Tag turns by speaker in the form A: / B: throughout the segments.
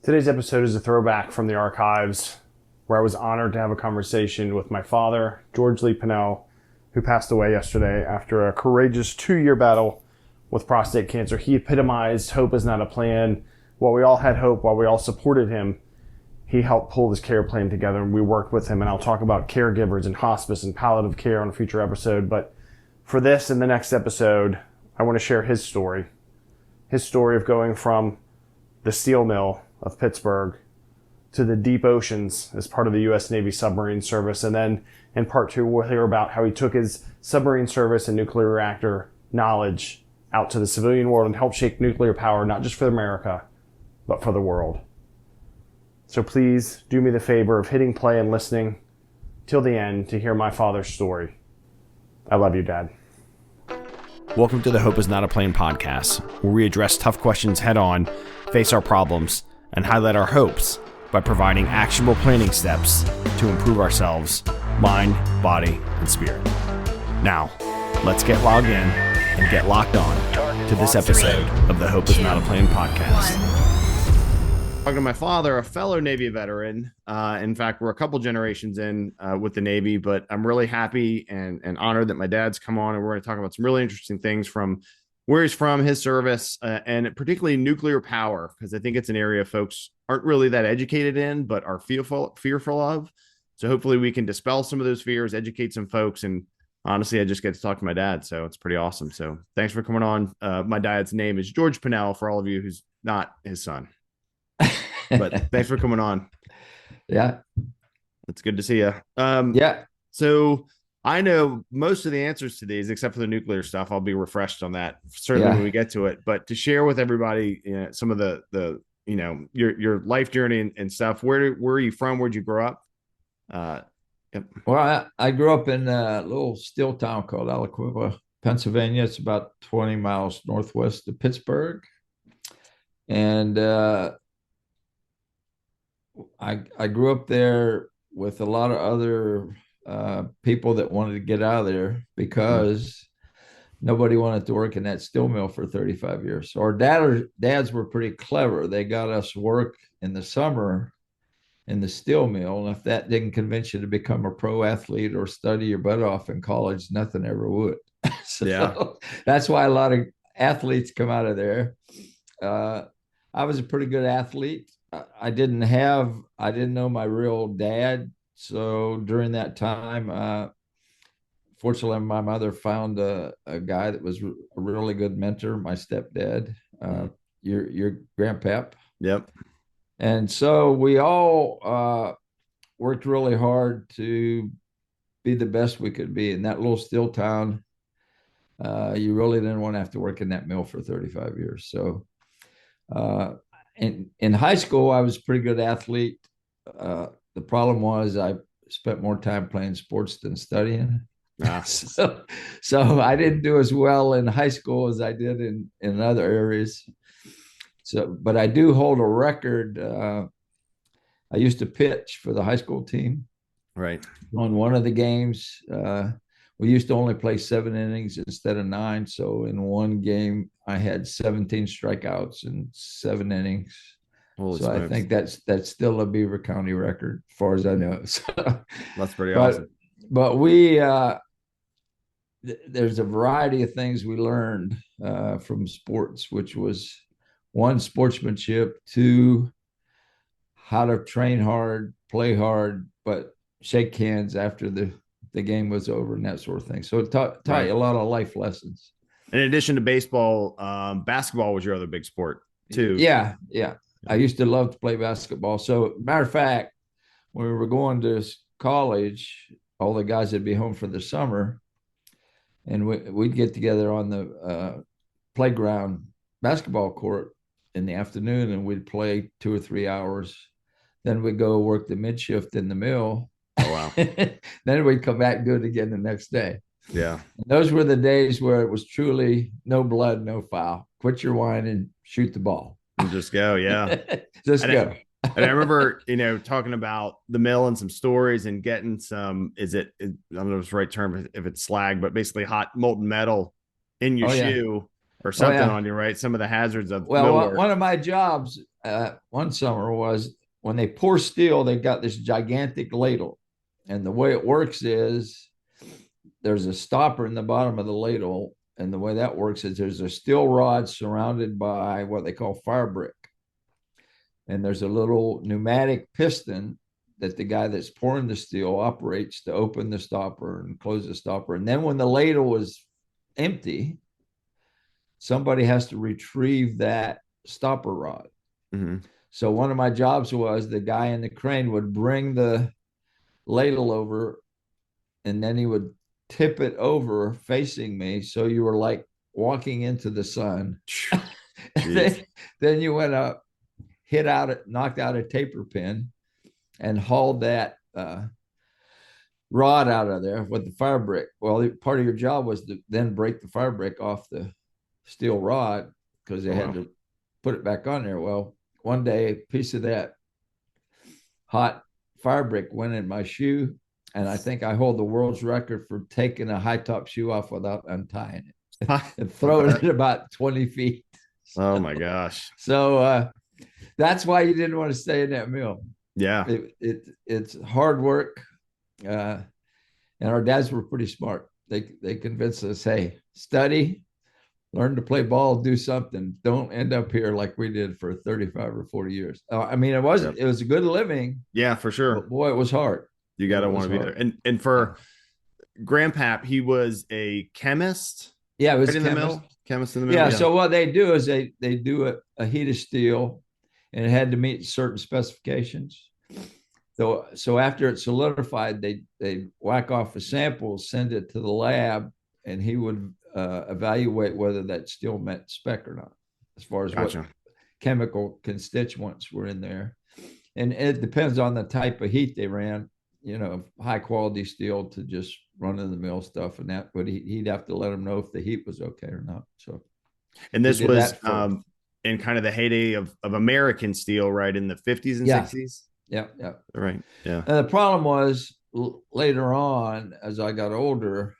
A: Today's episode is a throwback from the archives where I was honored to have a conversation with my father, George Lee Pannell, who passed away yesterday after a courageous 2-year battle with prostate cancer. He epitomized hope is not a plan. While we all had hope, while we all supported him, he helped pull this care plan together, and we worked with him. And I'll talk about caregivers and hospice and palliative care on a future episode. But for this and the next episode, I want to share his story of going from the steel mill of Pittsburgh to the deep oceans as part of the U.S. Navy Submarine Service. And then in part two, we'll hear about how he took his submarine service and nuclear reactor knowledge out to the civilian world and helped shape nuclear power, not just for America, but for the world. So please do me the favor of hitting play and listening till the end to hear my father's story. I love you, Dad. Welcome to the Hope is Not a Plane podcast, where we address tough questions head on, face our problems, and highlight our hopes by providing actionable planning steps to improve ourselves, mind, body, and spirit. Now, let's get logged in and get locked on to this episode of the Hope is Not a Plane podcast. Talking to my father, a fellow Navy veteran. In fact, we're a couple generations in with the Navy, but I'm really happy and honored that my dad's come on, and we're going to talk about some really interesting things from where he's from, his service, and particularly nuclear power, because I think it's an area folks aren't really that educated in, but are fearful of. So hopefully we can dispel some of those fears, educate some folks, and honestly, I just get to talk to my dad, so it's pretty awesome. So thanks for coming on. My dad's name is George Pannell, for all of you who's not his son. But thanks for coming on.
B: Yeah.
A: It's good to see you.
B: Yeah.
A: So I know most of the answers to these, except for the nuclear stuff. I'll be refreshed on that certainly when we get to it. But to share with everybody, some of the your life journey and stuff. Where are you from? Where'd you grow up?
B: Yep. Well, I grew up in a little steel town called Aliquippa, Pennsylvania. It's about 20 miles northwest of Pittsburgh. And I grew up there with a lot of other people that wanted to get out of there because nobody wanted to work in that steel mill for 35 years. So our dads were pretty clever. They got us work in the summer in the steel mill. And if that didn't convince you to become a pro athlete or study your butt off in college, nothing ever would. So that's why a lot of athletes come out of there. I was a pretty good athlete. I didn't know my real dad. So during that time, fortunately, my mother found a guy that was a really good mentor, my stepdad, your grandpap.
A: Yep.
B: And so we all worked really hard to be the best we could be in that little steel town. You really didn't want to have to work in that mill for 35 years. So in high school, I was a pretty good athlete. The problem was I spent more time playing sports than studying. So I didn't do as well in high school as I did in other areas. So, but I do hold a record. I used to pitch for the high school team.
A: Right.
B: On one of the games, we used to only play 7 innings instead of 9. So in one game, I had 17 strikeouts in 7 innings. Holy so smokes. I think that's still a Beaver County record, as far as I know. So,
A: that's pretty awesome.
B: But we there's a variety of things we learned from sports, which was 1, sportsmanship, 2, how to train hard, play hard, but shake hands after the game was over and that sort of thing. So it taught you a lot of life lessons. In
A: addition to baseball, basketball was your other big sport too.
B: Yeah. I used to love to play basketball. So matter of fact, when we were going to college, all the guys would be home for the summer, and we'd get together on the playground basketball court in the afternoon, and we'd play 2 or 3 hours. Then we'd go work the mid shift in the mill.
A: Oh, wow.
B: Then we'd come back and do it again the next day.
A: Yeah.
B: And those were the days where it was truly no blood, no foul. Quit your whining, shoot the ball.
A: And just go, yeah.
B: Go.
A: And I remember, talking about the mill and some stories and getting some, I don't know if it's the right term, if it's slag, but basically hot molten metal in your shoe or something on you, right? Some of the hazards of
B: one of my jobs, one summer was when they pour steel, they've got this gigantic ladle. And the way it works is there's a stopper in the bottom of the ladle. And the way that works is there's a steel rod surrounded by what they call fire brick. And there's a little pneumatic piston that the guy that's pouring the steel operates to open the stopper and close the stopper. And then when the ladle is empty, somebody has to retrieve that stopper rod.
A: Mm-hmm.
B: So one of my jobs was the guy in the crane would bring the ladle over, and then he would tip it over facing me. So you were like walking into the sun. then you went up, knocked out a taper pin, and hauled that rod out of there with the fire brick. Well, part of your job was to then break the fire brick off the steel rod because they had to put it back on there. Well, one day a piece of that hot fire brick went in my shoe, and I think I hold the world's record for taking a high top shoe off without untying it and throwing it about 20 feet.
A: Oh my gosh.
B: So that's why you didn't want to stay in that mill.
A: Yeah.
B: It's hard work. And our dads were pretty smart. They convinced us, hey, study, learn to play ball, do something. Don't end up here like we did for 35 or 40 years. I mean, it was a good living.
A: Yeah, for sure.
B: But boy, it was hard.
A: You got to want to be there. And for Grandpap, he was a chemist.
B: Yeah, it was
A: right in the mill. Chemist in the mill.
B: Yeah. So what they do is they do a heat of steel, and it had to meet certain specifications. So after it's solidified, they whack off a sample, send it to the lab, and he would evaluate whether that steel met spec or not, as far as what chemical constituents were in there. And it depends on the type of heat they ran. You know, high quality steel to just run in the mill stuff, and that. But he'd have to let them know if the heat was okay or not. So,
A: and this was in kind of the heyday of American steel, right, in the 50s and 60s.
B: Yeah.
A: Right. Yeah.
B: And the problem was later on, as I got older,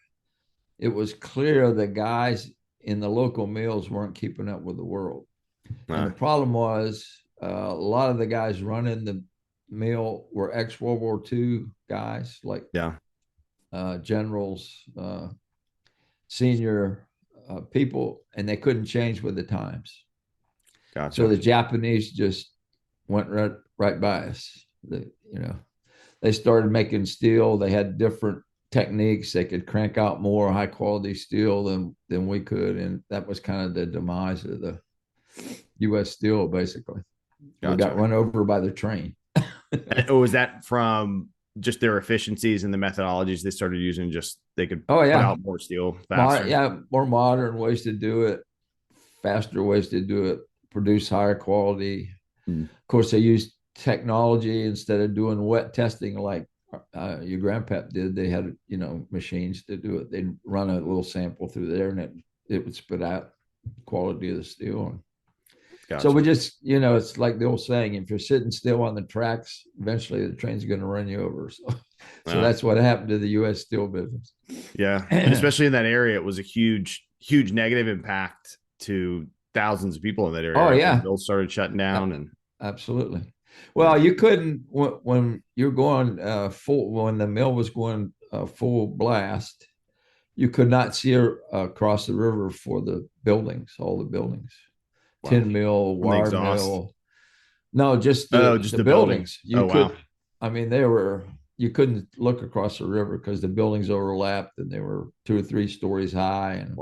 B: it was clear the guys in the local mills weren't keeping up with the world. And the problem was a lot of the guys running the mill were ex-World War II guys, like generals, senior people, and they couldn't change with the times.
A: Gotcha.
B: So the Japanese just went right by us. They started making steel. They had different techniques. They could crank out more high quality steel than we could, and that was kind of the demise of the U.S. Steel. Basically, we got run over by the train.
A: Was that from just their efficiencies and the methodologies they started using? Just they could put out more steel faster.
B: More modern ways to do it, faster ways to do it, produce higher quality. Of course, they used technology instead of doing wet testing like your grandpap did. They had machines to do it. They'd run a little sample through there, and it would spit out quality of the steel. So we just, it's like the old saying, if you're sitting still on the tracks, eventually the train's going to run you over. So that's what happened to the U.S. steel business.
A: Yeah. And especially in that area, it was a huge negative impact to thousands of people in that area.
B: Oh, yeah.
A: Mills started shutting down. And
B: absolutely. Well, you couldn't, when you're going full, when the mill was going full blast, you could not see across the river for the buildings, all the buildings. Tin mill, wire mill. No, just the buildings. I mean, you couldn't look across the river because the buildings overlapped and they were 2 or 3 stories high. And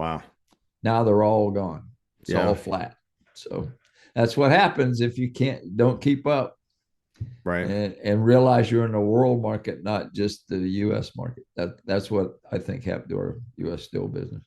B: now they're all gone. It's all flat. So that's what happens if you don't keep up.
A: Right.
B: And realize you're in a world market, not just the U.S. market. That's what I think happened to our U.S. steel business.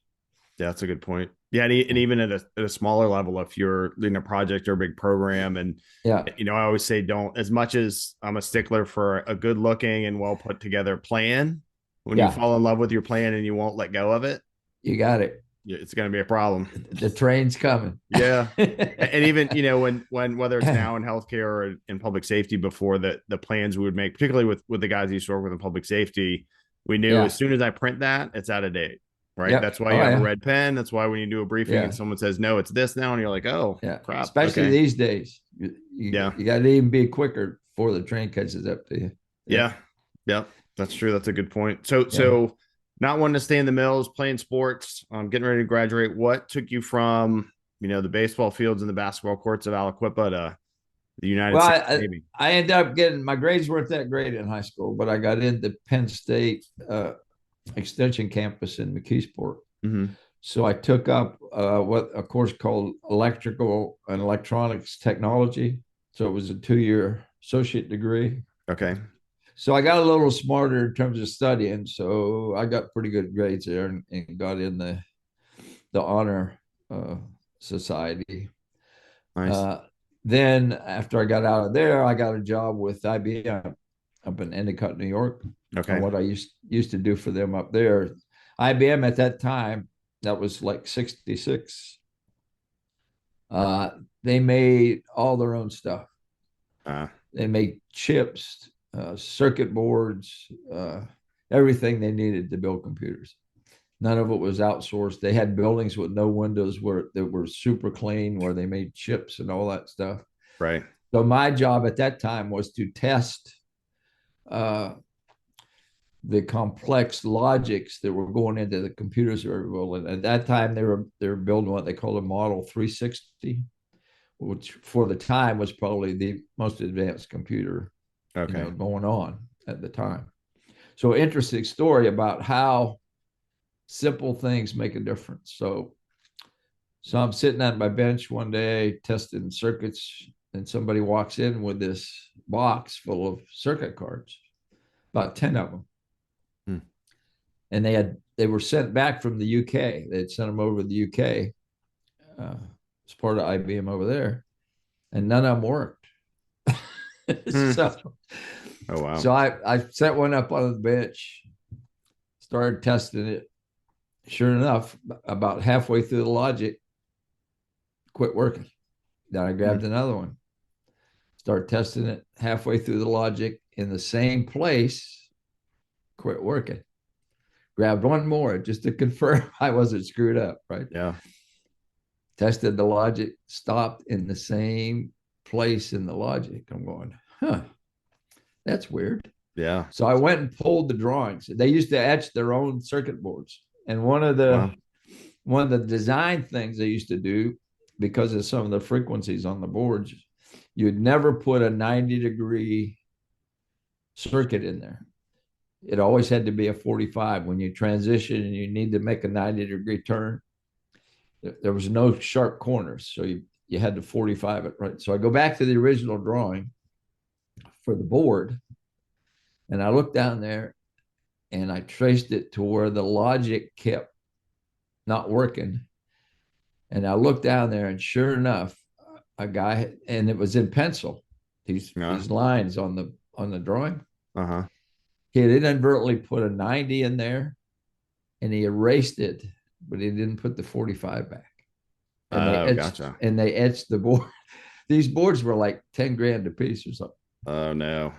A: Yeah, that's a good point. Yeah, and even at a smaller level, if you're leading a project or a big program, and I always say, don't, as much as I'm a stickler for a good looking and well put together plan, when you fall in love with your plan and you won't let go of it,
B: you got it.
A: It's going to be a problem.
B: The train's coming.
A: Yeah. And even, when whether it's now in healthcare or in public safety, before the plans we would make, particularly with the guys you used to work with in public safety, we knew as soon as I print that, it's out of date. right?
B: Yep.
A: That's why
B: Oh
A: you have a
B: yeah.
A: red pen. That's why when you do a briefing and
B: Yeah.
A: someone says, no, it's this now. And you're like, oh,
B: Yeah.
A: crap.
B: Especially
A: Okay.
B: these days. You,
A: Yeah.
B: you got to even be quicker before the train catches up to you. Yeah.
A: Yeah. Yeah. That's true. That's a good point. So,
B: Yeah.
A: not wanting to stay in the mills, playing sports, getting ready to graduate. What took you from, the baseball fields and the basketball courts of Aliquippa to the United
B: Well,
A: States Navy?
B: I ended up getting my grades weren't that great in high school, but I got into Penn State Extension campus in McKeesport.
A: Mm-hmm.
B: So I took up what a course called Electrical and Electronics Technology. So it was a 2-year associate degree.
A: Okay.
B: So I got a little smarter in terms of studying. So I got pretty good grades there and got in the honor society.
A: Nice.
B: Uh, then after I got out of there, I got a job with IBM up in Endicott, New York. And
A: Okay.
B: what I used to do for them up there, IBM at that time, that was like 66. They made all their own stuff. They made chips, circuit boards, everything they needed to build computers. None of it was outsourced. They had buildings with no windows that were super clean, where they made chips and all that stuff.
A: Right.
B: So my job at that time was to test the complex logics that were going into the computers they were building. At that time, they were building what they called a Model 360, which for the time was probably the most advanced computer going on at the time. So interesting story about how simple things make a difference. So I'm sitting at my bench one day testing circuits, and somebody walks in with this box full of circuit cards, about 10 of them. And they were sent back from the UK. They had sent them over to the UK as part of IBM over there, and none of them worked. So,
A: oh wow.
B: So I set one up on the bench, started testing it. Sure enough, about halfway through the logic, quit working. Then I grabbed another one, started testing it. Halfway through the logic in the same place, quit working. Grabbed one more just to confirm I wasn't screwed up, right?
A: Yeah.
B: Tested the logic, stopped in the same place in the logic. I'm going, that's weird.
A: Yeah.
B: So I went and pulled the drawings. They used to etch their own circuit boards. And one of the design things they used to do, because of some of the frequencies on the boards, you'd never put a 90-degree circuit in there. It always had to be a 45. When you transition and you need to make a 90-degree turn, there was no sharp corners. So you had to 45 it, right? So I go back to the original drawing for the board, and I look down there and I traced it to where the logic kept not working. And I looked down there, and sure enough, a guy, and it was in pencil, these lines on the drawing. He had inadvertently put a 90 in there, and he erased it, but he didn't put the 45 back. And they etched the board. These boards were like 10 grand a piece or something.
A: Oh no.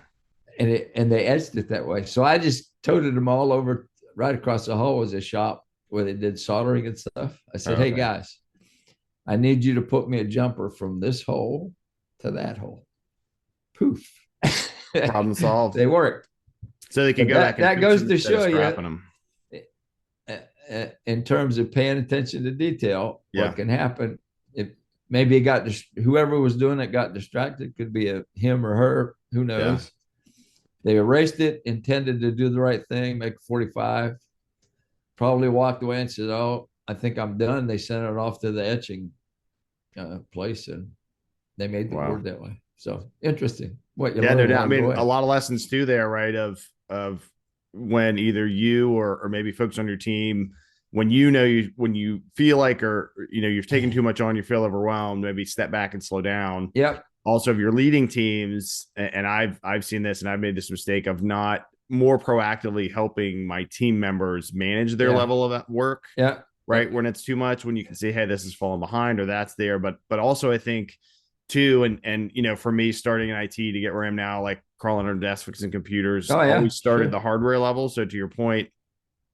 B: And they etched it that way. So I just toted them all over. Right across the hall was a shop where they did soldering and stuff. I said, hey guys, I need you to put me a jumper from this hole to that hole. Poof.
A: Problem solved.
B: They worked.
A: So they could go back.
B: That goes to show you
A: them.
B: In terms of paying attention to detail, what can happen if maybe whoever was doing it got distracted. Could be him or her, who knows. Yeah. They erased it, intended to do the right thing, make 45, probably walked away and said, oh, I think I'm done. They sent it off to the etching place, and they made the board that way. So interesting. What you learn.
A: I mean, a lot of lessons too there, right? Of when either you or maybe folks on your team, when when you feel like, or you've taken too much on, you feel overwhelmed, maybe step back and slow down.
B: Yep.
A: Also, if you're leading teams, and I've seen this, and I've made this mistake of not more proactively helping my team members manage their level of work.
B: Yeah.
A: Right. When it's too much, when you can say, hey, this is falling behind, or that's there. But also I think too, and for me, starting in IT to get where I am now, like crawling under desks, fixing computers, always started the hardware level. So to your point,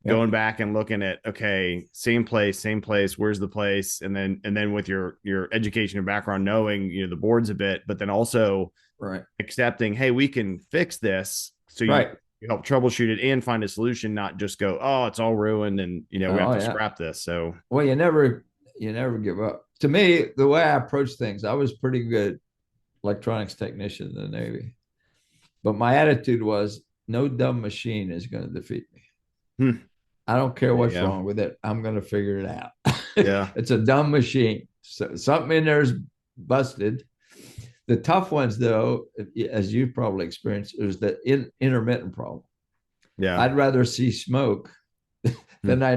A: going back and looking at, okay, same place, where's the place? And then with your education and background, knowing, the boards a bit, but then also
B: Right.
A: accepting, hey, we can fix this. So you
B: Right.
A: help troubleshoot it and find a solution, not just go, oh, it's all ruined and we have
B: Oh
A: to
B: yeah.
A: scrap this. So
B: Well, you never give up. To me, the way I approach things, I was pretty good electronics technician in the Navy, but my attitude was no dumb machine is going to defeat me.
A: hmm,
B: I don't care what's
A: yeah,
B: wrong with it. I'm going to figure it out.
A: yeah,
B: It's a dumb machine. So something in there's busted. The tough ones, though, as you probably experienced, is the intermittent problem.
A: yeah,
B: I'd rather see smoke
A: hmm,
B: than I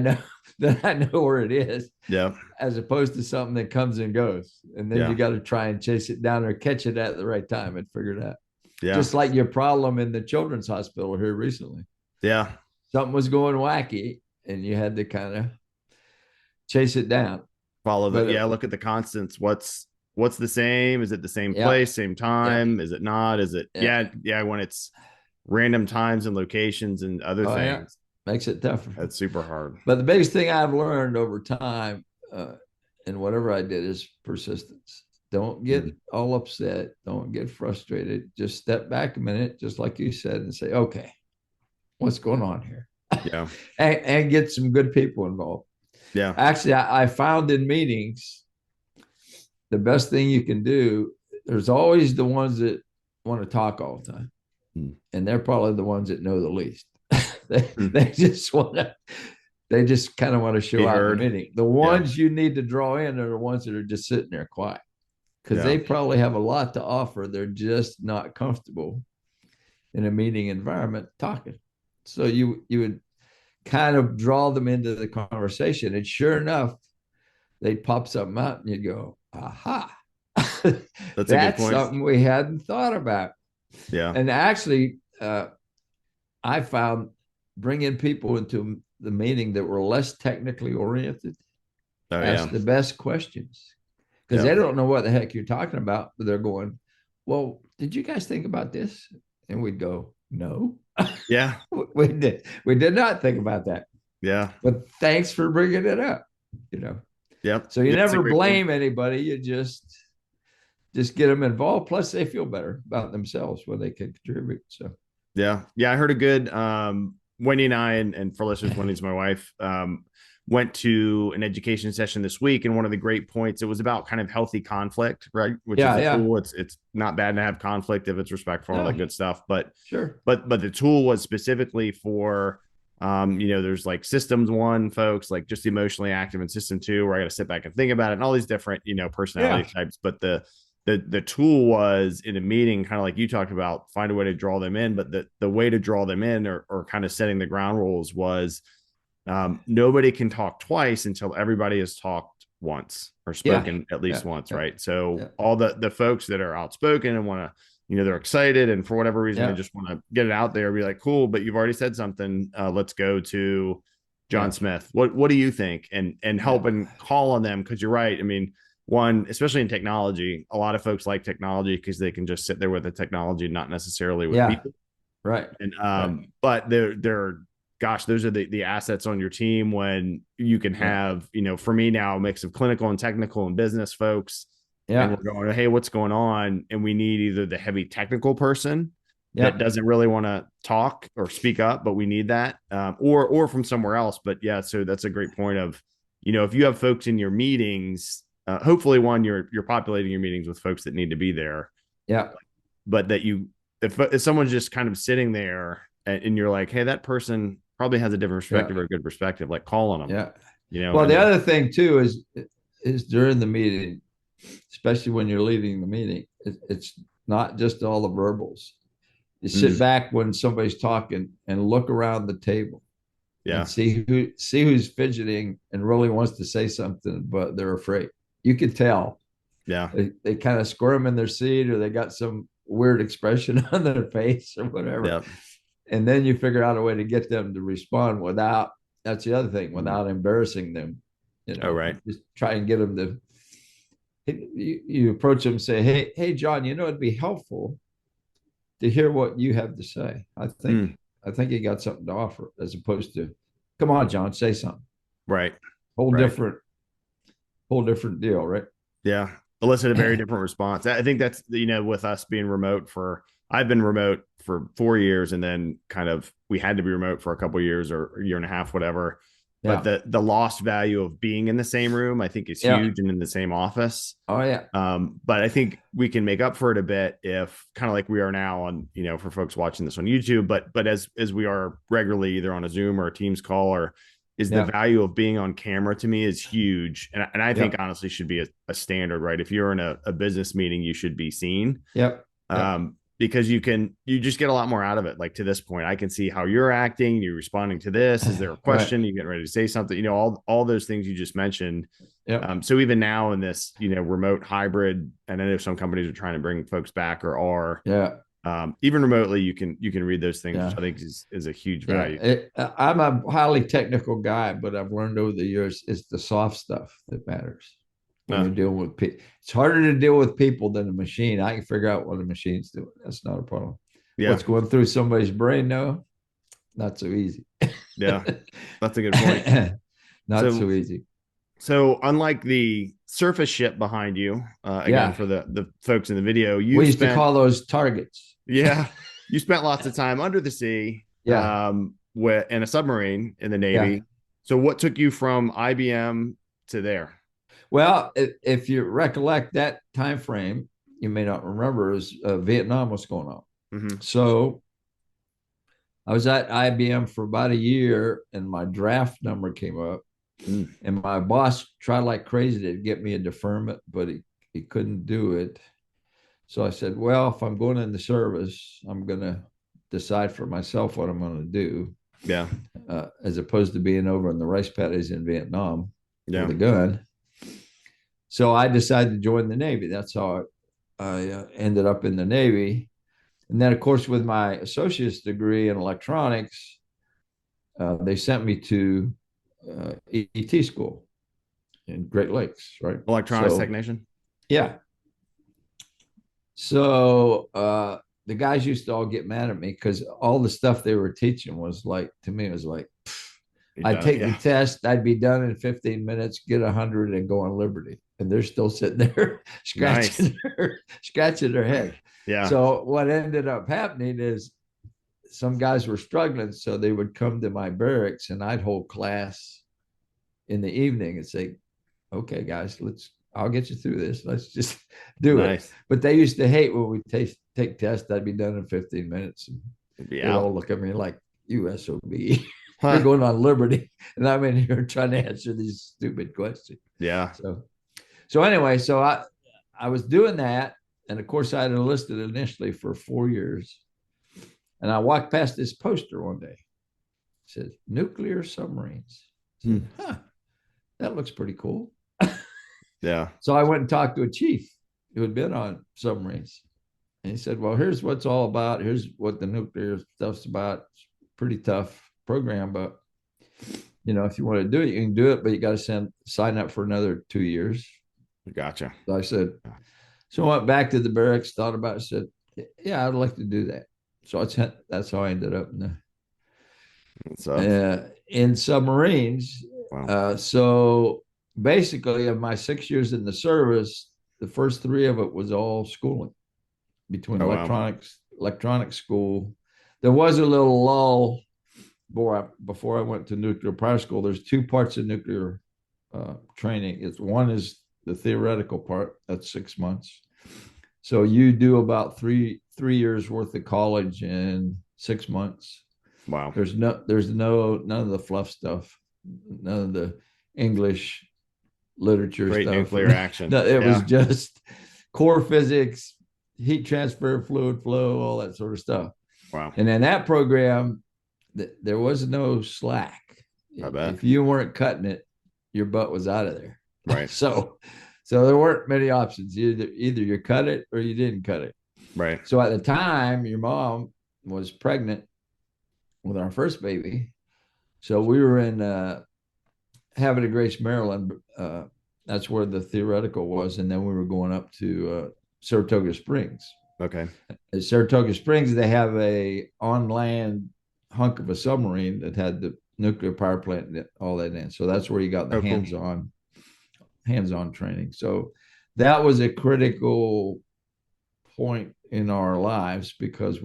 B: know where it is,
A: yeah,
B: as opposed to something that comes and goes. And then
A: yeah,
B: you got to try and chase it down or catch it at the right time and figure it out.
A: yeah,
B: Just like your problem in the children's hospital here recently.
A: yeah.
B: Something was going wacky and you had to kind of chase it down.
A: Follow the,
B: But
A: yeah, look at the constants. What's the same? Is it the same
B: yeah,
A: place, same
B: yeah,
A: time? Is it not? Is it,
B: yeah.
A: yeah, when it's random times and locations and other
B: Oh, yeah.
A: things,
B: Makes it tougher.
A: that's super hard.
B: But the biggest thing I've learned over time, in whatever I did, is persistence. Don't get
A: Mhm.
B: all upset. Don't get frustrated. Just step back a minute, just like you said, and say, okay, what's going on here?
A: Yeah,
B: And get some good people involved.
A: yeah,
B: Actually, I found in meetings, the best thing you can do, there's always the ones that want to talk all the time.
A: Hmm.
B: And they're probably the ones that know the least. they,
A: Hmm.
B: they just want to, they just kind of want to show
A: Be
B: out in
A: heard.
B: the meeting. The
A: Yeah,
B: ones you need to draw in are the ones that are just sitting there quiet because
A: yeah,
B: they probably have a lot to offer. They're just not comfortable in a meeting environment talking. So you would kind of draw them into the conversation. And sure enough, they'd pop something out and you'd go, aha,
A: that's a good
B: that's
A: point.
B: something we hadn't thought about.
A: Yeah,
B: And actually, I found bringing people into the meeting that were less technically oriented
A: oh
B: ask
A: yeah,
B: the best questions because
A: yeah,
B: they don't know what the heck you're talking about, but they're going, well, did you guys think about this? And we'd go, no,
A: yeah,
B: we did not think about that.
A: yeah,
B: But thanks for bringing it up, you know.
A: yep.
B: So you
A: Yeah, it's a
B: never
A: great point.
B: blame anybody. You just get them involved. Plus, they feel better about themselves when they can contribute. So
A: Yeah. Yeah. I heard a good, Wendy and I, and for listeners, Wendy's my wife, went to an education session this week. And one of the great points, it was about kind of healthy conflict, right? Which is
B: yeah,
A: a
B: yeah,
A: tool. It's not bad to have conflict if it's respectful and all that
B: no,
A: good stuff. But,
B: sure,
A: but the tool was specifically for, there's like systems one folks, like just emotionally active, and system two, where I got to sit back and think about it and all these different,
B: yeah,
A: personality types. But the tool was in a meeting, kind of like you talked about, find a way to draw them in. But the way to draw them in, or kind of setting the ground rules, was nobody can talk twice until everybody has talked once or
B: yeah,
A: spoken at least
B: yeah,
A: once,
B: yeah,
A: right? So
B: yeah,
A: all the folks that are outspoken and want to, they're excited, and for whatever reason they
B: yeah,
A: just want to get it out there, be like, cool, but you've already said something. Let's go to John
B: yeah,
A: Smith. What do you think? And
B: yeah,
A: help and call on them, because you're right. I mean, one, especially in technology, a lot of folks like technology because they can just sit there with the technology, not necessarily with
B: yeah,
A: people.
B: right,
A: And
B: right,
A: but they're gosh, those are the assets on your team when you can
B: yeah,
A: have, for me now, a mix of clinical and technical and business folks. And
B: yeah,
A: we're going, hey, what's going on? And we need either the heavy technical person that
B: yeah,
A: doesn't really want to talk or speak up, but we need that, or from somewhere else. But yeah, so that's a great point of, if you have folks in your meetings, hopefully one, you're populating your meetings with folks that need to be there,
B: yeah,
A: but that if someone's just kind of sitting there, and you're like, hey, that person probably has a different
B: yeah,
A: perspective or a good perspective, like call on them,
B: yeah. Well,
A: and
B: the
A: then
B: other thing too is during the meeting, especially when you're leading the meeting, it's not just all the verbals. You sit
A: mm,
B: back when somebody's talking and look around the table and
A: yeah,
B: see who's fidgeting and really wants to say something, but they're afraid. You can tell
A: yeah,
B: they kind of squirm in their seat or they got some weird expression on their face or whatever.
A: yeah,
B: And then you figure out a way to get them to respond without, that's the other thing,
A: mm,
B: without embarrassing them.
A: oh right,
B: Just try and get them to, you approach them and say, hey, John, it'd be helpful to hear what you have to say. I think
A: mm,
B: I think you got something to offer, as opposed to, Come on, John, say something.
A: Right.
B: Whole
A: Right.
B: different, whole different deal, right?
A: Yeah. Elicit a very different response. I think that's, with us being remote I've been remote for 4 years, and then kind of, we had to be remote for a couple of years or a year and a half, whatever. But
B: Yeah.
A: the lost value of being in the same room, I think, is
B: Yeah.
A: huge, and in the same office.
B: Oh yeah.
A: But I think we can make up for it a bit if, kind of like we are now on, for folks watching this on YouTube, but as we are regularly either on a Zoom or a Teams call, or is the
B: Yeah.
A: value of being on camera, to me, is huge. And I think
B: Yep.
A: honestly should be a standard, right? If you're in a business meeting, you should be seen.
B: Yep. Yep.
A: Because you just get a lot more out of it. Like, to this point, I can see how you're acting, you're responding to this. Is there a
B: Right.
A: question? You get ready to say something, all those things you just mentioned.
B: Yep.
A: So even now in this, remote hybrid, and I know some companies are trying to bring folks back or are,
B: Yeah.
A: even remotely, you can read those things,
B: Yeah.
A: which I think is a huge
B: Yeah.
A: value.
B: I'm a highly technical guy, but I've learned over the years it's the soft stuff that matters when you're dealing with people. It's harder to deal with people than a machine. I can figure out what a machine's doing. That's not a problem.
A: Yeah.
B: What's going through somebody's brain, no, not so easy.
A: Yeah. That's a good point.
B: Not so easy.
A: So unlike the surface ship behind you, again, for the folks in the video,
B: we used to call those targets.
A: Yeah. You spent lots of time under the sea,
B: Yeah.
A: In a submarine in the Navy.
B: Yeah.
A: So what took you from IBM to there?
B: Well, if you recollect that time frame, you may not remember, is Vietnam was going on.
A: Mm-hmm.
B: So I was at IBM for about a year, and my draft number came up, and my boss tried like crazy to get me a deferment, but he couldn't do it. So I said, well, if I'm going in the service, I'm going to decide for myself what I'm going to do.
A: Yeah.
B: As opposed to being over in the rice paddies in Vietnam with a gun. So I decided to join the Navy. That's how I ended up in the Navy. And then, of course, with my associate's degree in electronics, they sent me to ET school in Great Lakes, right?
A: Electronics technician?
B: Yeah. So the guys used to all get mad at me because all the stuff they were teaching was like, to me, it was like, I'd take the test, I'd be done in 15 minutes, get 100, and go on Liberty. And they're still sitting there scratching their head.
A: Yeah.
B: So what ended up happening is some guys were struggling, so they would come to my barracks, and I'd hold class in the evening and say, okay, guys, I'll get you through this. Let's just do it. But they used to hate when we take tests. I'd be done in 15 minutes. And they'd all look at me like, you SOB. You're going on Liberty. And I'm in here trying to answer these stupid questions.
A: Yeah.
B: So anyway, so I was doing that. And of course, I had enlisted initially for 4 years. And I walked past this poster one day. It says, nuclear submarines. I said, that looks pretty cool.
A: Yeah.
B: So I went and talked to a chief who had been on submarines. And he said, well, here's what it's all about. Here's what the nuclear stuff's about. It's a pretty tough program, but if you want to do it, you can do it, but you got to sign up for another 2 years.
A: Gotcha.
B: So I said, so I went back to the barracks, thought about it, said, yeah, I'd like to do that. So that's how I ended up in submarines. Wow. So basically, of my 6 years in the service, the first 3 of it was all schooling between electronics school. There was a little lull before I went to nuclear power school. There's 2 parts of nuclear training. One is the theoretical part. That's 6 months. So you do about three years worth of college in 6 months.
A: Wow.
B: There's none of the fluff stuff, none of the English literature
A: Great
B: stuff.
A: Nuclear action.
B: No, it was just core physics, heat transfer, fluid flow, all that sort of stuff.
A: Wow.
B: And in that program, there was no slack.
A: I bet.
B: If you weren't cutting it, your butt was out of there.
A: Right.
B: So there weren't many options. Either you cut it or you didn't cut it.
A: Right.
B: So at the time, your mom was pregnant with our first baby. So we were in Havre de Grace, Maryland. That's where the theoretical was. And then we were going up to Saratoga Springs.
A: Okay.
B: At Saratoga Springs, they have a on-land hunk of a submarine that had the nuclear power plant, and all that in. So that's where you got the
A: Oh, cool.
B: hands-on training. So that was a critical point in our lives because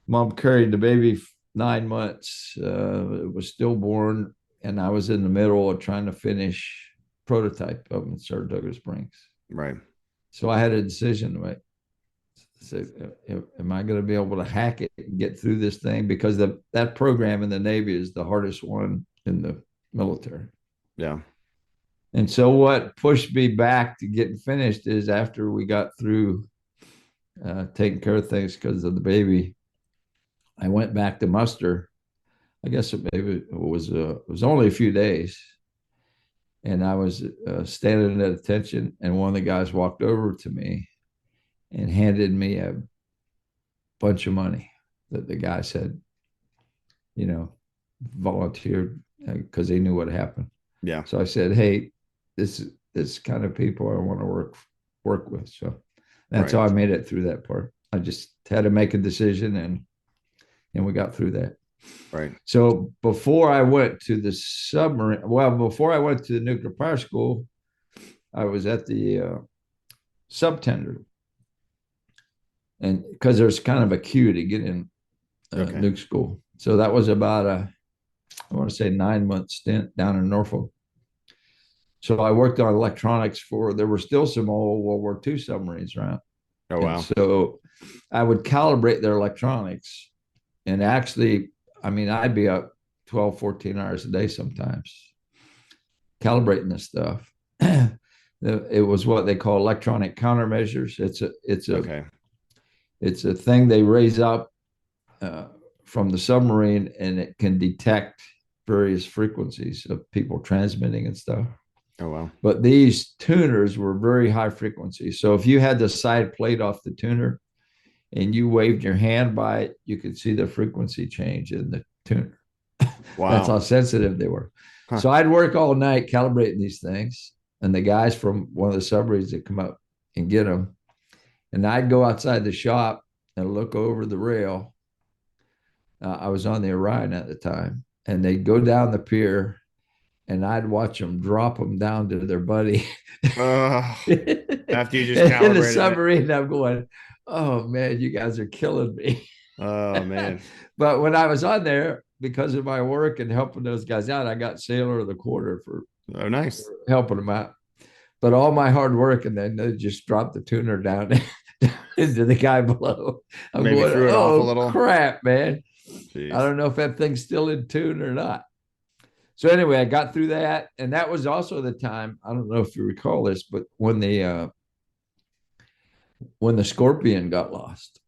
B: mom carried the baby 9 months. It was stillborn, and I was in the middle of trying to finish prototype up in Saratoga Springs.
A: Right.
B: So I had a decision to make. So, am I going to be able to hack it and get through this thing? Because that program in the Navy is the hardest one in the military.
A: Yeah.
B: And so what pushed me back to getting finished is after we got through taking care of things because of the baby, I went back to muster. I guess it was only a few days, and I was standing at attention, and one of the guys walked over to me and handed me a bunch of money that the guy said, volunteered because he knew what happened.
A: Yeah.
B: So I said, "Hey, this kind of people I want to work with." So that's
A: Right.
B: how I made it through that part. I just had to make a decision, and we got through that.
A: Right.
B: So before I went to the before I went to the nuclear power school, I was at the subtender, and because there's kind of a queue to get in
A: Okay.
B: nuke school. So that was about I want to say 9-month stint down in Norfolk. So I worked on electronics there were still some old World War II submarines around.
A: Oh, wow.
B: And so I would calibrate their electronics. And actually, I mean, I'd be up 12, 14 hours a day sometimes calibrating this stuff. It was what they call electronic countermeasures. It's a thing they raise up from the submarine, and it can detect various frequencies of people transmitting and stuff.
A: Oh, wow.
B: But these tuners were very high frequency. So if you had the side plate off the tuner and you waved your hand by it, you could see the frequency change in the tuner.
A: Wow.
B: That's how sensitive they were. Huh. So I'd work all night calibrating these things, and the guys from one of the submarines would come up and get them. And I'd go outside the shop and look over the rail. I was on the Orion at the time, and they'd go down the pier, and I'd watch them drop them down to their buddy.
A: After you just calibrated
B: in the submarine, I'm going, "Oh man, you guys are killing me."
A: Oh man.
B: But when I was on there, because of my work and helping those guys out, I got Sailor of the Quarter for
A: nice
B: helping them out. But all my hard work, and then they just dropped the tuner down into the guy below. I'm
A: maybe
B: going,
A: threw it off a little.
B: Crap, man.
A: Jeez.
B: I don't know if that thing's still in tune or not. So anyway, I got through that, and that was also the time. I don't know if you recall this, but when the Scorpion got lost,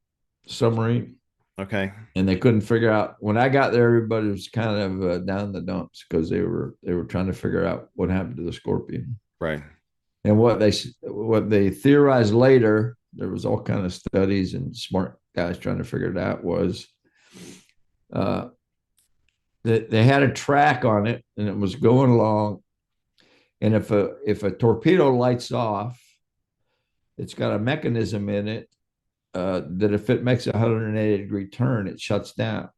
B: submarine.
A: Okay.
B: And they couldn't figure out. When I got there, everybody was kind of down in the dumps because they were trying to figure out what happened to the Scorpion.
A: Right.
B: And what they theorized later, there was all kind of studies and smart guys trying to figure it out, was they had a track on it, and it was going along. And if a torpedo lights off, it's got a mechanism in it that if it makes a 180-degree turn, it shuts down.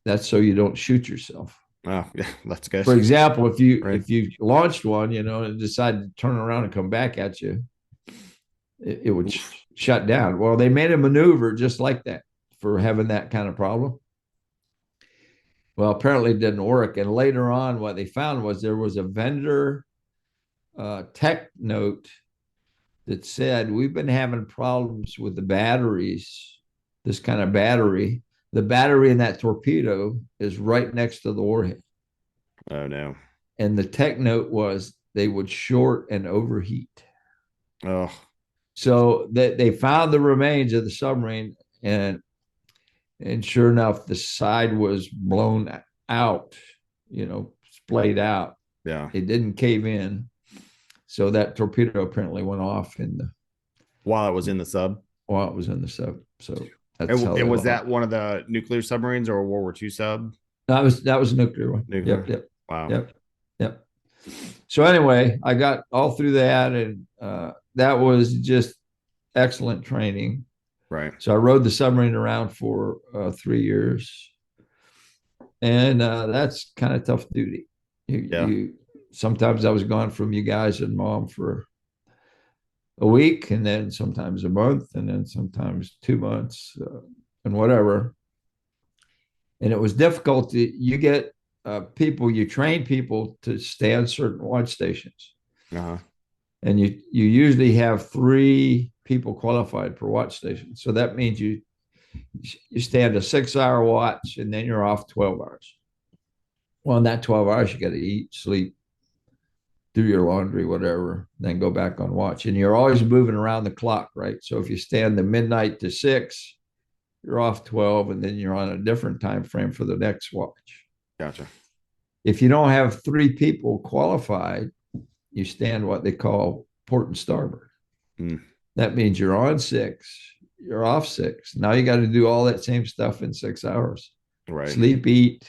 B: That's so you don't shoot yourself.
A: Oh, yeah, that's good.
B: For example, if you launched one, and decided to turn around and come back at you, it would shut down. Well, they made a maneuver just like that for having that kind of problem. Well, apparently it didn't work. And later on, what they found was there was a vendor tech note that said, "We've been having problems with the batteries, this kind of battery. The battery in that torpedo is right next to the warhead."
A: Oh, no.
B: And the tech note was they would short and overheat.
A: Oh.
B: So they found the remains of the submarine, and sure enough, the side was blown out, splayed out.
A: Yeah.
B: It didn't cave in. So that torpedo apparently went off
A: while it was in the sub.
B: While it was in the sub. So
A: and was that one of the nuclear submarines or a World War II sub?
B: That was a nuclear one.
A: Nuclear.
B: Yep.
A: Wow.
B: Yep. So anyway, I got all through that, and that was just excellent training.
A: Right.
B: So I rode the submarine around for 3 years, And that's kind of tough duty.
A: Yeah.
B: You sometimes I was gone from you guys and mom for a week, and then sometimes a month, and then sometimes 2 months, and whatever. And it was difficult. You get people, you train people to stay on certain watch stations,
A: Uh-huh.
B: and you usually have 3 people qualified per watch station. So that means you stand a 6-hour watch, and then you're off 12 hours. Well, in that 12 hours, you got to eat, sleep, do your laundry, whatever, then go back on watch. And you're always moving around the clock, right? So if you stand the midnight to 6, you're off 12, and then you're on a different time frame for the next watch.
A: Gotcha.
B: If you don't have 3 people qualified, you stand what they call port and starboard.
A: Mm.
B: That means you're on 6, you're off 6. Now you got to do all that same stuff in 6 hours.
A: Right.
B: Sleep, eat.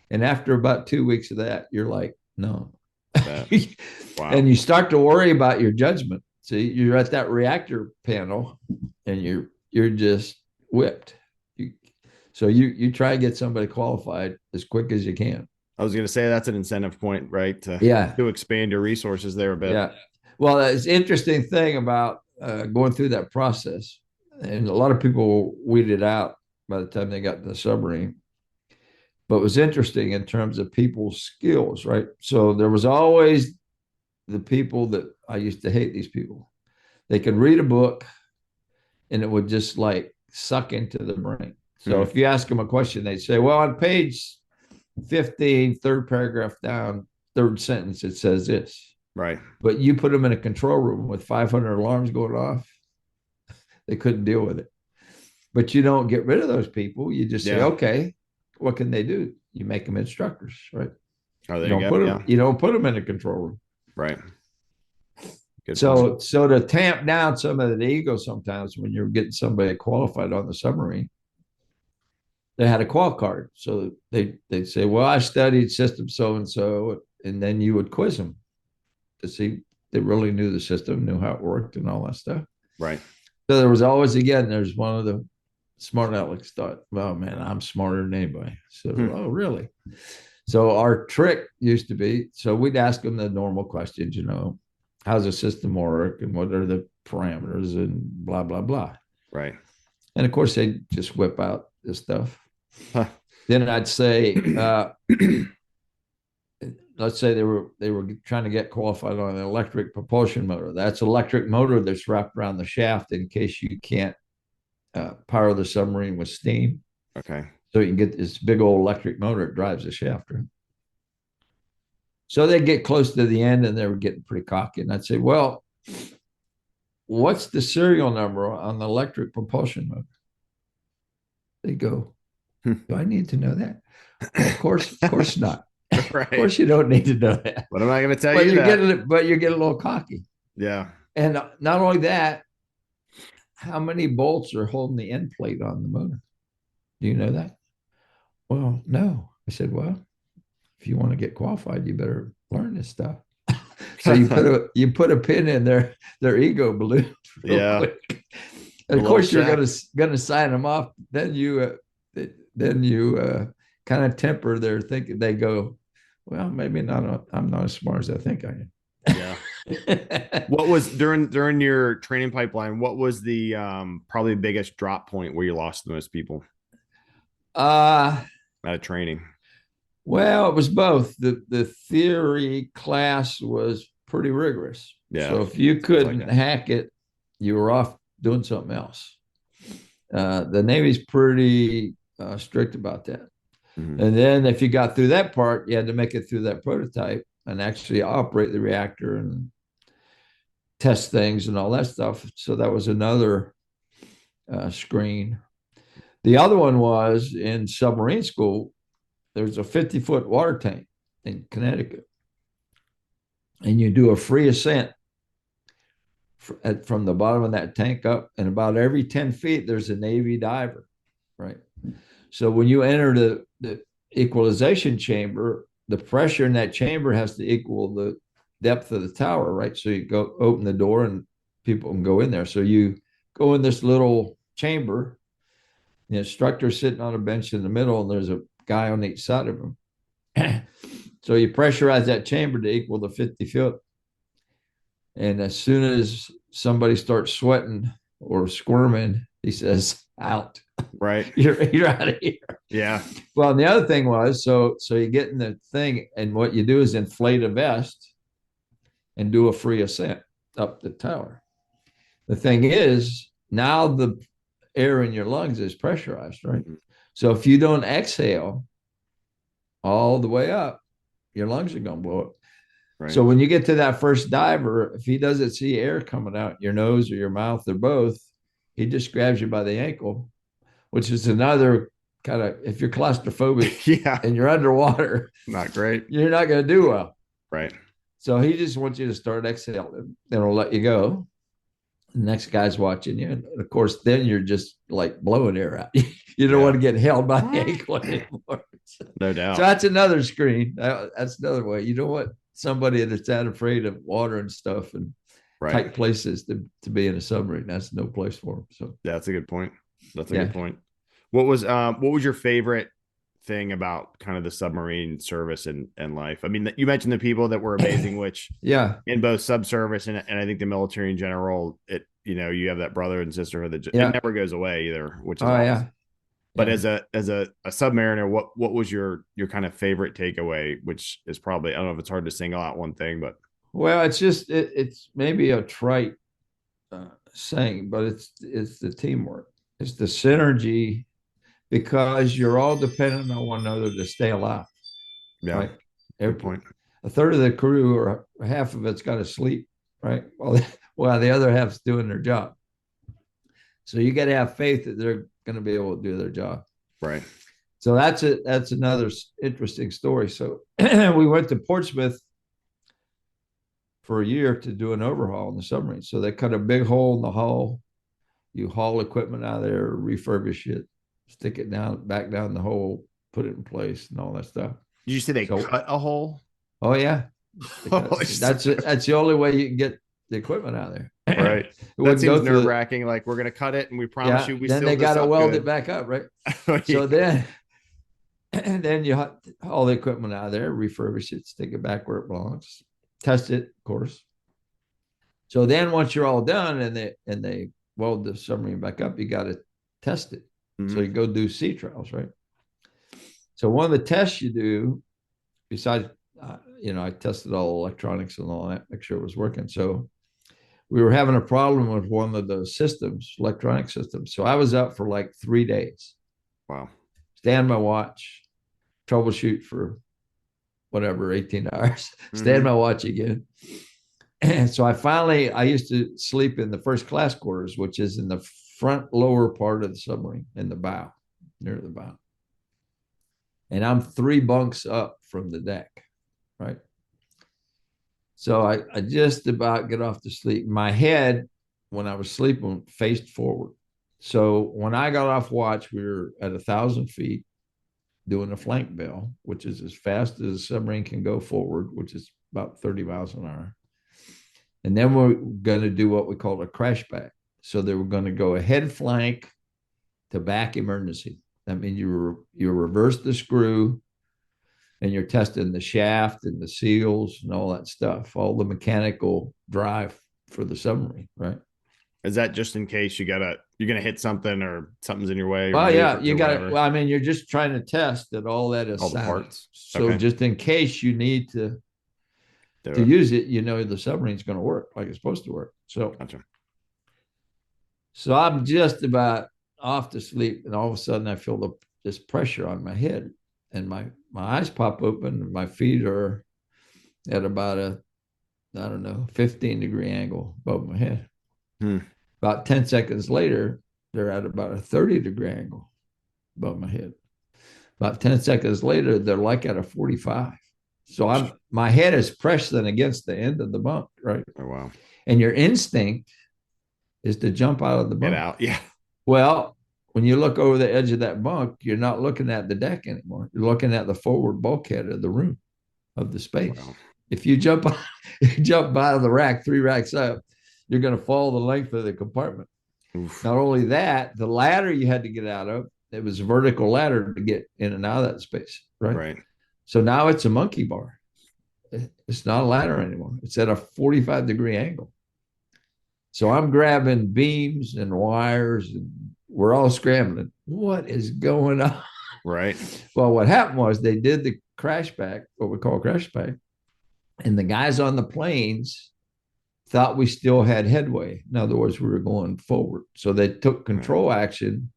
B: And after about 2 weeks of that, you're like, no. Wow. And you start to worry about your judgment. See, you're at that reactor panel, and you're just whipped. So you try to get somebody qualified as quick as you can.
A: I was going to say that's an incentive point, right? To expand your resources there a bit.
B: Yeah. Well, it's an interesting thing about going through that process, and a lot of people weeded out by the time they got to the submarine. But it was interesting in terms of people's skills, right? So there was always the people that I used to hate these people. They could read a book, and it would just like suck into the brain. So if you ask them a question, they'd say, well, on page 15, third paragraph down, third sentence, it says this.
A: Right.
B: But you put them in a control room with 500 alarms going off, they couldn't deal with it. But you don't get rid of those people. You just say, okay, what can they do? You make them instructors, right?
A: Oh,
B: you don't put them in a control room.
A: Right.
B: Good so to tamp down some of the ego sometimes when you're getting somebody qualified on the submarine, they had a qual card. So they'd say, well, I studied system so-and-so, and then you would quiz them to see they really knew the system, knew how it worked and all that stuff.
A: Right.
B: So there was always, again, there's one of the smart Alex thought, oh man, I'm smarter than anybody. So, oh, really? So our trick used to be, so we'd ask them the normal questions, how's the system work and what are the parameters and blah, blah, blah.
A: Right.
B: And of course, they just whip out this stuff. Huh. Then I'd say, let's say they were trying to get qualified on an electric propulsion motor. That's electric motor that's wrapped around the shaft in case you can't power the submarine with steam.
A: Okay.
B: So you can get this big old electric motor that drives the shaft. Right? So they get close to the end, and they were getting pretty cocky. And I'd say, well, what's the serial number on the electric propulsion motor? They go, do I need to know that? Well, of course not. Right. Of course you don't need to know that.
A: But I'm not going to tell you that.
B: But you get a little cocky.
A: Yeah.
B: And not only that, how many bolts are holding the end plate on the motor? Do you know that? Well, no. I said, well, if you want to get qualified, you better learn this stuff. So you put a pin in their ego balloon.
A: Yeah.
B: Quick. And of course, you're gonna sign them off. Then you kind of temper their thinking. They go, well, maybe not. I'm not as smart as I think I am.
A: Yeah. What was during your training pipeline? What was the probably biggest drop point where you lost the most people? Out of training.
B: Well, it was both. The theory class was pretty rigorous.
A: Yeah.
B: So if you couldn't hack it, you were off doing something else. The Navy's pretty strict about that. Mm-hmm. And then if you got through that part, you had to make it through that prototype and actually operate the reactor and test things and all that stuff. So that was another screen. The other one was in submarine school. There's a 50-foot water tank in Connecticut. And you do a free ascent from the bottom of that tank up. And about every 10 feet, there's a Navy diver, right? So when you enter the equalization chamber, the pressure in that chamber has to equal the depth of the tower, right? So you go open the door and people can go in there. So you go in this little chamber, the instructor's sitting on a bench in the middle, and there's a guy on each side of him. So you pressurize that chamber to equal the 50 foot. And as soon as somebody starts sweating or squirming, he says, out.
A: Right.
B: You're out of here.
A: Yeah.
B: Well, and the other thing was, so you get in the thing, and what you do is inflate a vest and do a free ascent up the tower. The thing is, now the air in your lungs is pressurized, right? Mm-hmm. So if you don't exhale all the way up, your lungs are going to blow up. Right. So when you get to that first diver, if he doesn't see air coming out your nose or your mouth or both, he just grabs you by the ankle, which is another kind of, if you're claustrophobic
A: yeah,
B: and you're underwater,
A: not great.
B: You're not going to do well.
A: Right.
B: So he just wants you to start exhaling. Then he'll let you go. The next guy's watching you. And of course, then you're just like blowing air out. You don't want to get held by the ankle anymore.
A: No doubt.
B: So that's another screen. That's another way. You don't want somebody that's that afraid of water and stuff and tight places to be in a submarine. That's no place for them. So
A: yeah, that's a good point. That's a good point. What was your favorite thing about kind of the submarine service and life? I mean, you mentioned the people that were amazing, which in both subservice and I think the military in general, it, you know, you have that brother and sisterhood that it never goes away either, which is awesome. But as a submariner, what was your kind of favorite takeaway, which is probably, I don't know if it's hard to single out one thing, but
B: well, it's just it's maybe a trite saying, but it's the teamwork, it's the synergy, because you're all dependent on one another to stay alive.
A: Yeah,
B: right?
A: Good point.
B: A third of the crew or half of it's got to sleep, right? While the other half's doing their job. So you got to have faith that they're going to be able to do their job.
A: Right.
B: So that's another interesting story. So we went to Portsmouth for a year to do an overhaul in the submarine. So they cut a big hole in the hull. You haul equipment out of there, refurbish it, stick it back down the hole, put it in place, and all that stuff.
A: Did you say they cut a hole?
B: Oh yeah, that's the only way you can get the equipment out of there.
A: Right. That seems nerve-wracking. Like, we're gonna cut it, and we promise you,
B: then they got to weld it back up, right? So then you haul the equipment out of there, refurbish it, stick it back where it belongs, test it, of course. So then once you're all done and they weld the submarine back up, you got to test it. Mm-hmm. So you go do sea trials, right? So one of the tests you do, besides, I tested all electronics and all that, make sure it was working. So we were having a problem with one of the systems, electronic systems. So I was up for like 3 days.
A: Wow.
B: Stand my watch, troubleshoot for whatever, 18 hours, stand my watch again. And so I used to sleep in the first class quarters, which is in the front lower part of the submarine, in the bow, near the bow. And I'm 3 bunks up from the deck, right? So I just about get off to sleep. My head, when I was sleeping, faced forward. So when I got off watch, we were at 1,000 feet doing a flank bell, which is as fast as a submarine can go forward, which is about 30 miles an hour. And then we're going to do what we call a crash back. So they were going to go ahead flank to back emergency. That means you reverse the screw and you're testing the shaft and the seals and all that stuff, all the mechanical drive for the submarine, right?
A: Is that just in case you're going to hit something or something's in your way?
B: Oh, yeah, you got it. Well, I mean, you're just trying to test that all that is
A: all the parts.
B: So just in case you need to use it, the submarine's going to work like it's supposed to work. So,
A: gotcha. So
B: I'm just about off to sleep, and all of a sudden I feel this pressure on my head, and my eyes pop open, and my feet are at about a 15-degree angle above my head. About 10 seconds later, they're at about a 30-degree angle above my head. About 10 seconds later, they're like at a 45. So my head is pressed then against the end of the bunk, right?
A: Oh, wow.
B: And your instinct is to jump out of the bunk.
A: Get out, yeah.
B: Well, when you look over the edge of that bunk, you're not looking at the deck anymore. You're looking at the forward bulkhead of the room, of the space. Wow. If you jump out of the rack, 3 racks up, you're going to fall the length of the compartment. Oof. Not only that, the ladder you had to get out of it was a vertical ladder to get in and out of that space, right?
A: Right.
B: So now it's a monkey bar. It's not a ladder anymore. It's at a 45-degree angle. So I'm grabbing beams and wires, and we're all scrambling. What is going on?
A: Right.
B: Well, what happened was they did the crash back, what we call crash back, and the guys on the planes thought we still had headway. In other words, we were going forward. So they took control action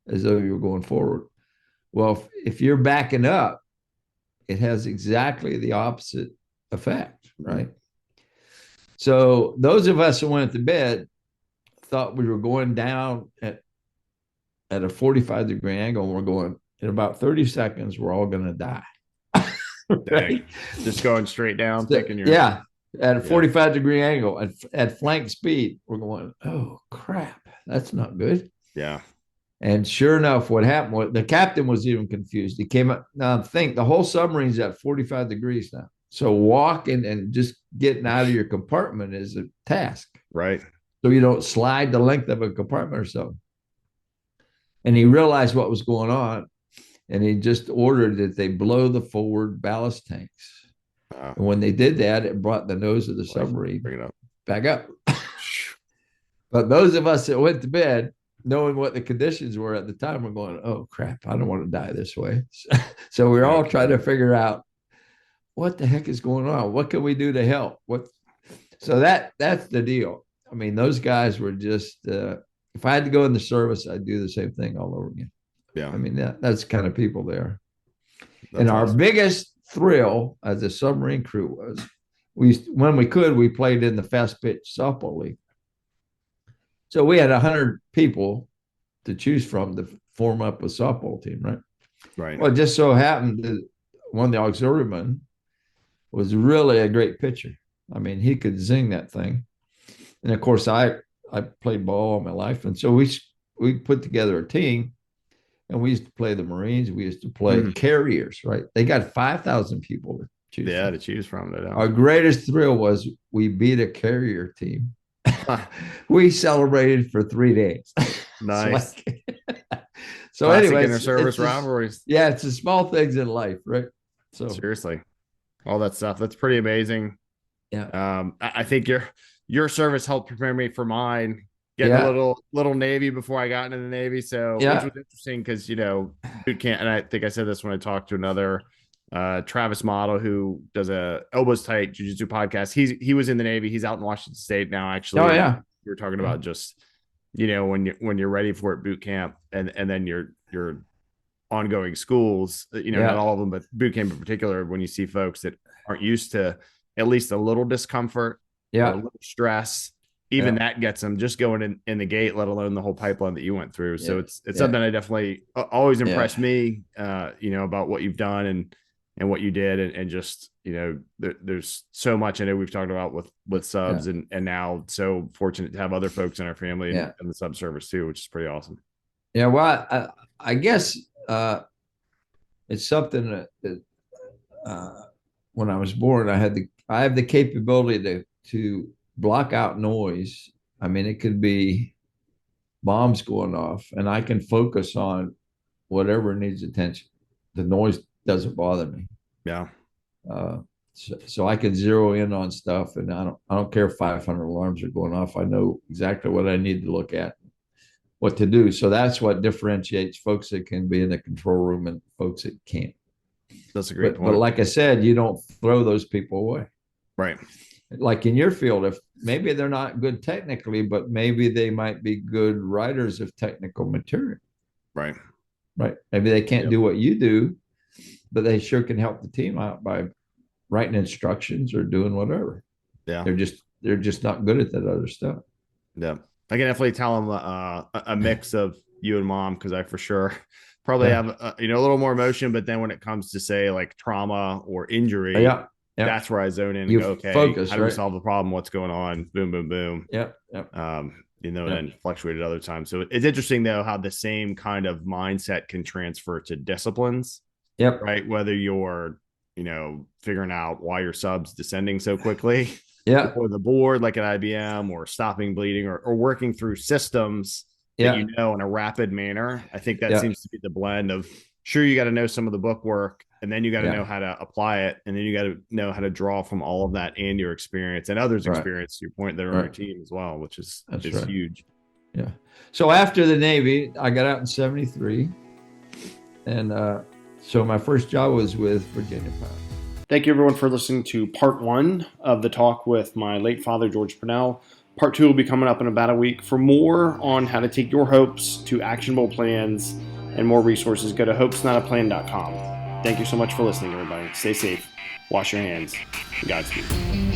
B: as though you were going forward. Well, if you're backing up, it has exactly the opposite effect, right? So those of us who went to bed thought we were going down at a 45-degree angle, and we're going, in about 30 seconds, we're all going to die.
A: Right? Just going straight down, thinking you're
B: at a 45-degree angle at flank speed. We're going, oh crap, that's not good.
A: Yeah.
B: And sure enough, what happened was the captain was even confused. He came up. Now think the whole submarine's at 45 degrees now. So walking and just getting out of your compartment is a task.
A: Right.
B: So you don't slide the length of a compartment or so. And he realized what was going on, and he just ordered that they blow the forward ballast tanks. And when they did that, it brought the nose of the submarine back up. But those of us that went to bed, knowing what the conditions were at the time, were going, oh crap, I don't want to die this way. So we're all trying to figure out what the heck is going on? What can we do to help? So that's the deal. I mean, those guys were just, if I had to go in the service, I'd do the same thing all over again.
A: Yeah.
B: I mean, that's the kind of people there.
A: That's
B: and
A: awesome.
B: Our biggest thrill as a submarine crew was when we could, we played in the fast pitch softball league. So we had 100 people to choose from to form up a softball team, right?
A: Right.
B: Well, it just so happened that one of the auxiliarymen was really a great pitcher. I mean, he could zing that thing. And of course, I played ball all my life. And so we put together a team, and we used to play the Marines. We used to play carriers, right? They got 5,000 people to choose from.
A: To choose from.
B: Our greatest thrill was we beat a carrier team. We celebrated for 3 days.
A: Nice.
B: So anyway,
A: inter-service rivalries.
B: Yeah, it's the small things in life, right? So
A: seriously, all that stuff. That's pretty amazing.
B: Yeah.
A: I think your service helped prepare me for mine. Getting a little Navy before I got into the Navy. So which was interesting because boot camp, and I think I said this when I talked to another Travis Model, who does a Elbows Tight Jiu-Jitsu podcast. He was in the Navy. He's out in Washington State now, actually.
B: Oh yeah.
A: We were talking about just when you're ready for it, boot camp, and then your ongoing schools, not all of them, but boot camp in particular, when you see folks that aren't used to at least a little discomfort, a little stress, even that gets them just going in the gate, let alone the whole pipeline that you went through. So it's something that definitely always impressed me, about what you've done and what you did. And just, there's so much I know we've talked about with subs and now so fortunate to have other folks in our family and the sub service too, which is pretty awesome.
B: Yeah. Well, I guess it's something that when I was born, I have the capability to block out noise. I mean, it could be bombs going off, and I can focus on whatever needs attention. The noise doesn't bother me.
A: Yeah.
B: So I can zero in on stuff, and I don't care if 500 alarms are going off. I know exactly what I need to look at, what to do. So that's what differentiates folks that can be in the control room and folks that can't.
A: That's a great point.
B: But like I said, you don't throw those people away.
A: Right.
B: Like in your field, if maybe they're not good technically, but maybe they might be good writers of technical material. Right. Maybe they can't do what you do, but they sure can help the team out by writing instructions or doing whatever. Yeah. They're just not good at that other stuff.
A: Yeah. I can definitely tell them a mix of you and mom, because I for sure probably have a little more emotion, but then when it comes to say like trauma or injury, that's where I zone in and go, okay, focus, how do we solve the problem? What's going on? Boom, boom, boom. And fluctuate at other times. So it's interesting though, how the same kind of mindset can transfer to disciplines.
B: Yep.
A: Right. Whether you're, figuring out why your sub's descending so quickly.
B: Yeah.
A: Or the board, like at IBM, or stopping bleeding, or working through systems that
B: Yeah.
A: in a rapid manner. I think that
B: Yeah.
A: seems to be the blend of, sure, you got to know some of the book work, and then you got to
B: Yeah.
A: know how to apply it, and then you got to know how to draw from all of that and your experience and others'
B: Right.
A: experience, to your point, that are on your team as well, which is
B: Right.
A: huge.
B: Yeah. So after the Navy, I got out in 73. And so my first job was with Virginia Power.
A: Thank you, everyone, for listening to part 1 of the talk with my late father, George Pannell. Part 2 will be coming up in about a week. For more on how to take your hopes to actionable plans and more resources, go to hopesnotaplan.com. Thank you so much for listening, everybody. Stay safe, wash your hands, and Godspeed.